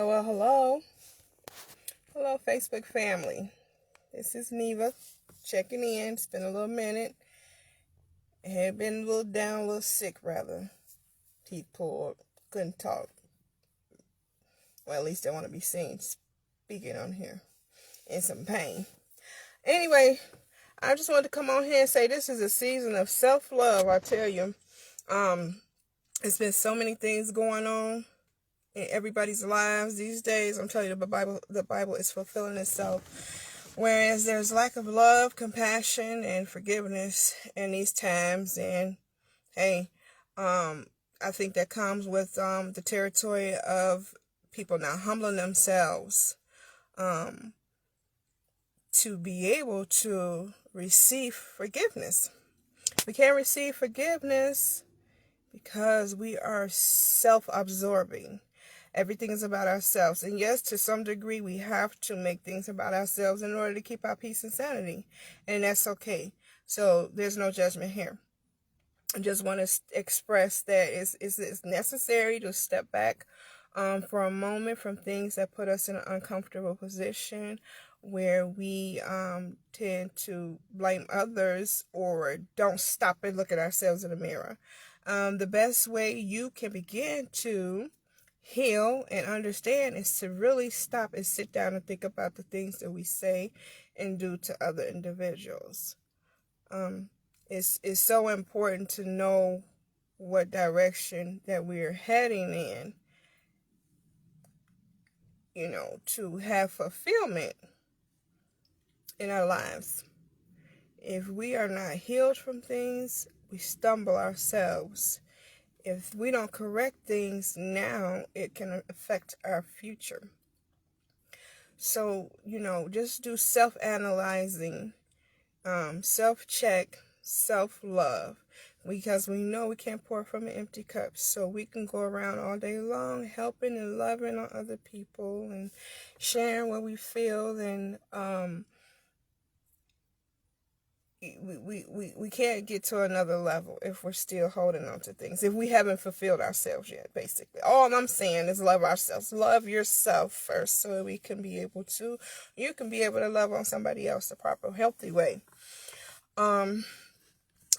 Hello, hello. Hello, Facebook family. This is Neva checking in. It's been a little minute. I had been a little down, a little sick, rather. Teeth pulled. Couldn't talk. Well, at least I want to be seen speaking on here. In some pain. Anyway, I just wanted to come on here and say this is a season of self-love. I tell you, it's been so many things going on in everybody's lives these days. I'm telling you, the Bible is fulfilling itself. Whereas there's lack of love, compassion, and forgiveness in these times. And hey, I think that comes with the territory of people not humbling themselves to be able to receive forgiveness. We can't receive forgiveness because we are self-absorbing. Everything is about ourselves. And yes, to some degree, we have to make things about ourselves in order to keep our peace and sanity. And that's okay. So there's no judgment here. I just want to express that it's necessary to step back for a moment from things that put us in an uncomfortable position where we tend to blame others or don't stop and look at ourselves in the mirror. The best way you can begin to heal and understand is to really stop and sit down and think about the things that we say and do to other individuals. It's so important to know what direction that we're heading in, to have fulfillment in our lives. If we are not healed from things, we stumble ourselves. If we don't correct things now, it can affect our future. So, just do self-analyzing, self-check, self-love, because we know we can't pour from an empty cup. So we can go around all day long helping and loving on other people and sharing what we feel, and we can't get to another level if we're still holding on to things, if we haven't fulfilled ourselves yet. Basically, all I'm saying is love ourselves. Love yourself first, so you can be able to love on somebody else the proper, healthy way. I'm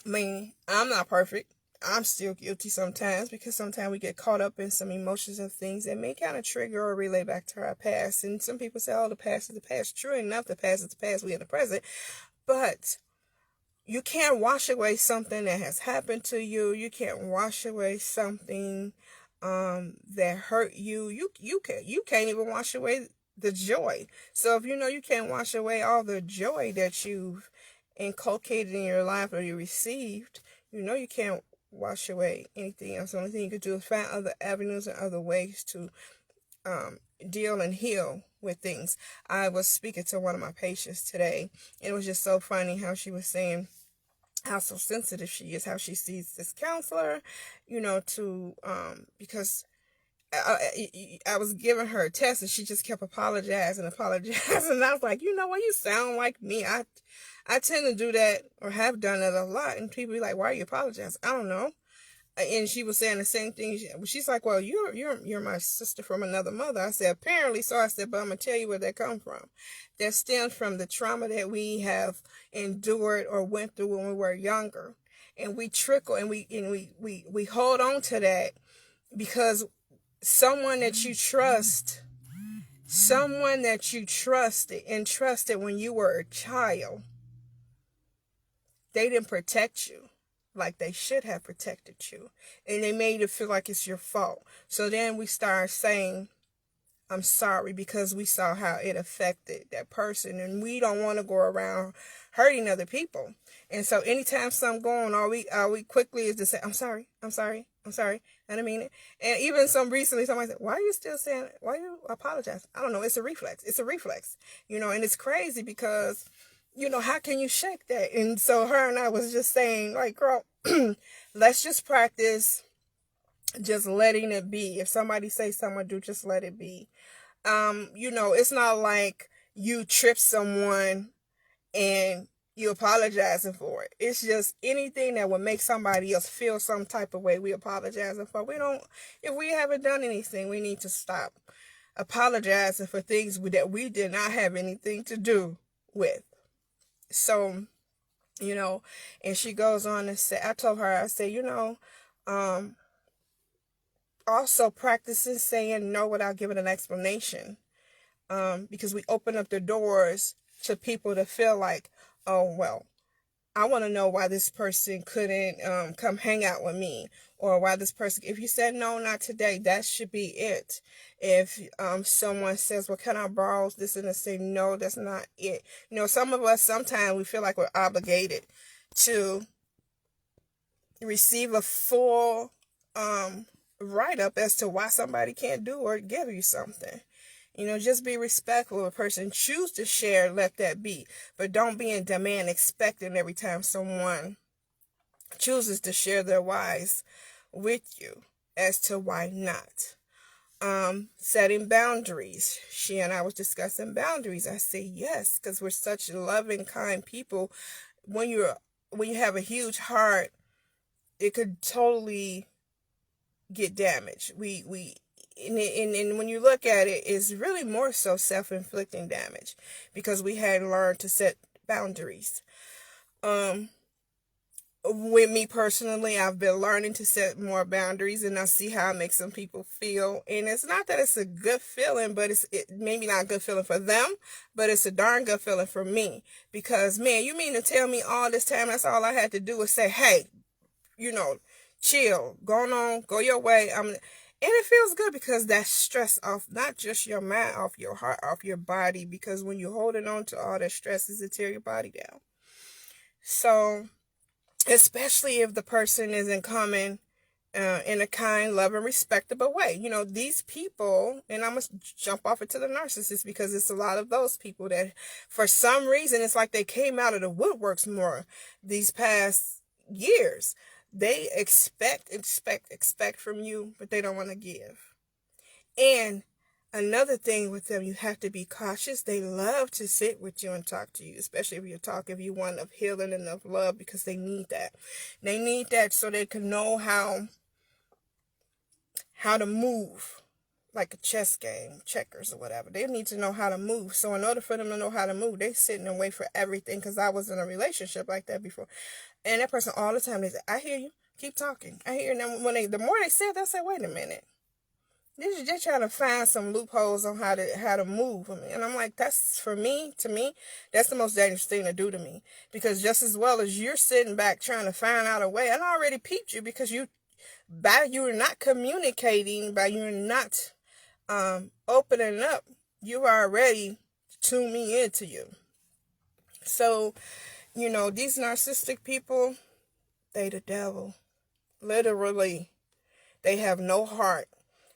not perfect. I'm still guilty sometimes, because sometimes we get caught up in some emotions and things that may kind of trigger or relay back to our past. And some people say, oh, the past is the past. True enough, the past is the past. We're in the present. But you can't wash away something that has happened to you. You can't wash away something that hurt you. You can't even wash away the joy. So if you can't wash away all the joy that you've inculcated in your life or you received, you can't wash away anything else. The only thing you could do is find other avenues and other ways to deal and heal with things. I was speaking to one of my patients today, and it was just so funny how she was saying how so sensitive she is, how she sees this counselor, because I was giving her a test and she just kept apologizing. And I was like, you sound like me. I tend to do that, or have done that a lot. And people be like, why are you apologizing? I don't know. And she was saying the same thing. She's like, well, you're my sister from another mother. I said, apparently so. I said, but I'm going to tell you where that comes from. That stems from the trauma that we have endured or went through when we were younger. And we trickle and we hold on to that because someone that you trusted and trusted when you were a child, they didn't protect you like they should have protected you. And they made it feel like it's your fault. So then we start saying, I'm sorry, because we saw how it affected that person. And we don't want to go around hurting other people. And so anytime something going on, all we quickly is to say, I'm sorry. I didn't mean it. And even recently somebody said, why are you still saying it? Why you apologize? I don't know. It's a reflex. And it's crazy because how can you shake that? And so her and I was just saying, like, girl, let's just practice just letting it be. If somebody says something, just let it be. It's not like you trip someone and you apologizing for it. It's just anything that would make somebody else feel some type of way, we apologizing for. If we haven't done anything, we need to stop. apologizing for things that we did not have anything to do with. So, and she goes on and say, I told her, I said, also practicing saying no without giving an explanation. Because we open up the doors to people to feel like, oh, well, I want to know why this person couldn't come hang out with me, or why this person, if you said no, not today, that should be it. If someone says, well, can I borrow this, and I say, no, that's not it. Some of us, sometimes we feel like we're obligated to receive a full write-up as to why somebody can't do or give you something. Just be respectful. If a person choose to share, let that be. But don't be in demand expecting every time someone chooses to share their whys with you as to why not. Setting boundaries. She and I was discussing boundaries. I say yes, because we're such loving, kind people. When you have a huge heart, it could totally get damaged. And when you look at it, it's really more so self-inflicting damage, because we hadn't learned to set boundaries. With me personally, I've been learning to set more boundaries, and I see how it makes some people feel. And it's not that it's a good feeling, but it maybe not a good feeling for them, but it's a darn good feeling for me. Because, man, you mean to tell me all this time that's all I had to do was say, hey, chill, go on, go your way. And it feels good, because that's stress off, not just your mind, off your heart, off your body. Because when you're holding on to all that stress, it tear your body down. So, especially if the person isn't coming in a kind, loving, respectable way. These people, and I'm going to jump off into the narcissist, because it's a lot of those people that, for some reason, it's like they came out of the woodworks more these past years. They expect from you, but they don't want to give. And another thing with them, you have to be cautious. They love to sit with you and talk to you, especially if you want of healing and of love, because they need that. They need that so they can know how to move, like a chess game, checkers or whatever. They need to know how to move. So in order for them to know how to move, they sit and wait for everything, because I was in a relationship like that before. And that person all the time, they say, I hear you, keep talking. I hear you. And when the more they said that, I said, wait a minute. They're trying to find some loopholes on how to move. And I'm like, that's, to me, that's the most dangerous thing to do to me. Because just as well as you're sitting back trying to find out a way, and I already peeped you, because you're not communicating, by you're not opening up, you are already tune me into you. So, these narcissistic people, they the devil. Literally. They have no heart.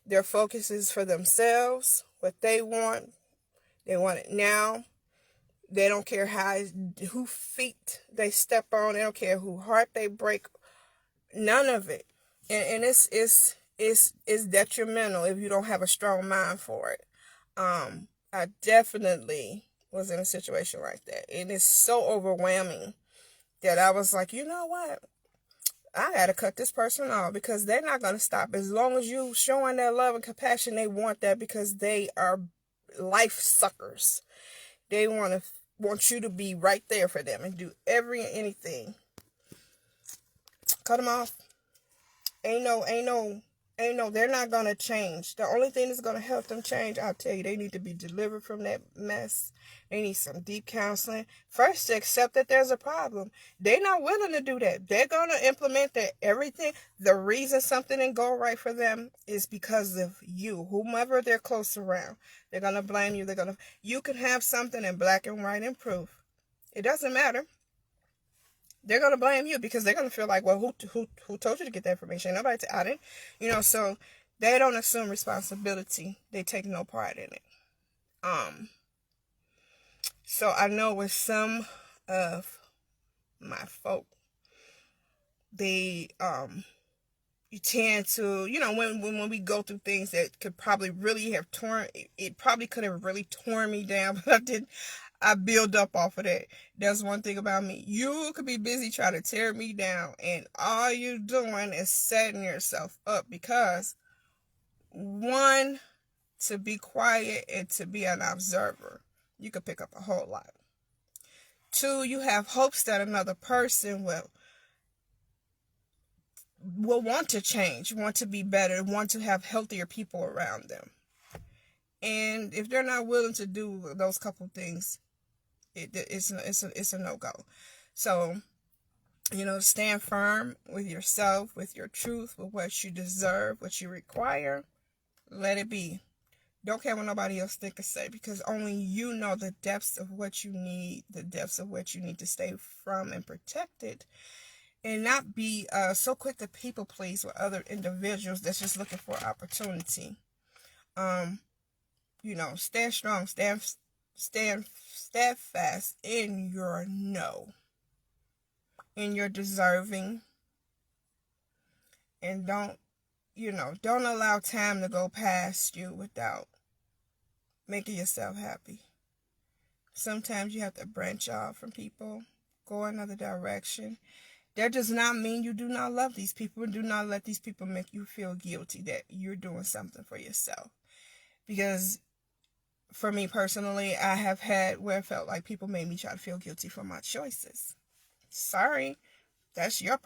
Their focus is for themselves, what they want. They want it now. They don't care who feet they step on. They don't care who heart they break. None of it. And it's detrimental if you don't have a strong mind for it. I definitely was in a situation like that. And it's so overwhelming that I was like, you know what? I got to cut this person off, because they're not going to stop. As long as you showing that love and compassion, they want that, because they are life suckers. They want you to be right there for them and do anything. Cut them off. Ain't no, they're not going to change. The only thing that's going to help them change, I'll tell you, they need to be delivered from that mess. They need some deep counseling. First, to accept that there's a problem. They're not willing to do that. They're going to implement that everything. The reason something didn't go right for them is because of you, whomever they're close around. They're going to blame you. You can have something in black and white and proof. It doesn't matter. They're going to blame you, because they're going to feel like, well, who told you to get that information? Nobody, I didn't. So they don't assume responsibility. They take no part in it. So I know with some of my folk, they, you tend to, when we go through things that could probably really have it probably could have really torn me down, but I build up off of that. That's one thing about me. You could be busy trying to tear me down, and all you're doing is setting yourself up, because one, to be quiet and to be an observer, you could pick up a whole lot. 2, you have hopes that another person will want to change, want to be better, want to have healthier people around them. And if they're not willing to do those couple things, it's a no-go. So, stand firm with yourself, with your truth, with what you deserve, what you require. Let it be. Don't care what nobody else think or say, because only you know the depths of what you need, the depths of what you need to stay from and protect it, and not be so quick to people please with other individuals that's just looking for opportunity. Stand strong, stand steadfast in your no, in your deserving, and don't allow time to go past you without making yourself happy. Sometimes you have to branch off from people, go another direction. That does not mean you do not love these people. Do not let these people make you feel guilty that you're doing something for yourself. Because for me personally, I have had where it felt like people made me try to feel guilty for my choices. Sorry, that's your problem.